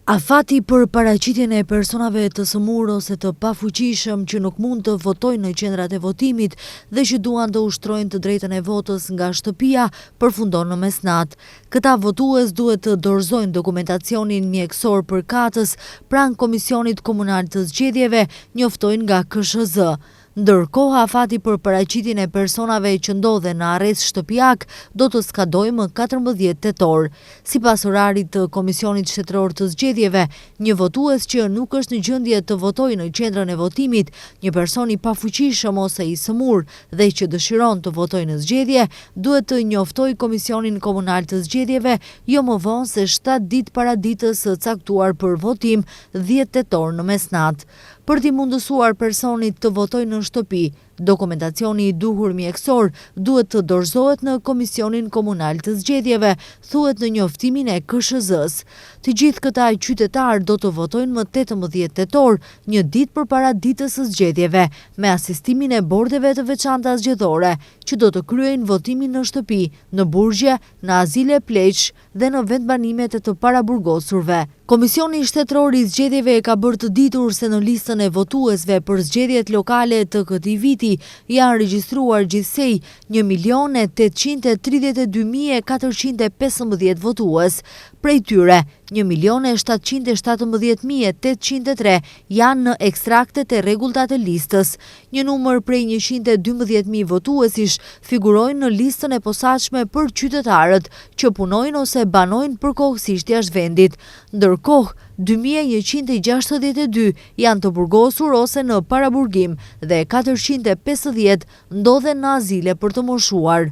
Afati për paraqitjen e personave të sëmurë ose të pafuqishëm që nuk mund të votojnë në qendrat e votimit dhe që duan të ushtrojnë të drejtën e votës nga shtëpia përfundon në mesnatë. Këta votues duhet të dorëzojnë dokumentacionin mjekësor përkatës pranë Komisionit Komunal të Zgjedhjeve, njoftojnë nga KSZ. Ndërkohë, afati për paraqitjen e personave që ndodhen në arrest shtëpiak do të skadojë më 14 tetor. Sipas orarit të Komisionit Shtetëror të Zgjedhjeve, një votues që nuk është në gjendje të votojë në qendrën e votimit, një person i pafuqishëm ose i sëmurë dhe që dëshiron të votojë në zgjedhje, duhet të njoftojë Komisionin Komunal të Zgjedhjeve jo më vonë se 7 ditë para ditës së caktuar për votim, 10 tetor në mesnatë. Për t'i mundësuar personit të votojë në shtëpi, dokumentacioni i duhur mjekësor duhet të dorëzohet në Komisionin Komunal të Zgjedhjeve, thuhet në njoftimin e KSZ-s. Të gjithë këta qytetarë do të votojnë më 18 tetor, një ditë përpara ditës së zgjedhjeve, me asistimin e bordeve të veçanta zgjedhore, që do të kryejnë votimin në shtëpi, në burgje, në azile pleq dhe në vendbanimet e të paraburgosurve. Komisioni Shtetëror i Zgjedhjeve e ka bërë të ditur se në listën e votuesve për zgjedhjet lokale të këtij viti janë regjistruar gjithsej 1.832.415 votues. Prej tyre, 1.717.803 janë në ekstraktet e rregullta të listës. Një numër prej 112.000 votuesish figurojnë në listën e posaçme për qytetarët që punojnë ose banojnë përkohësisht jashtë vendit. Ndërkohë, 2.162 janë të burgosur ose në paraburgim dhe 450 ndodhen në azile për të moshuar.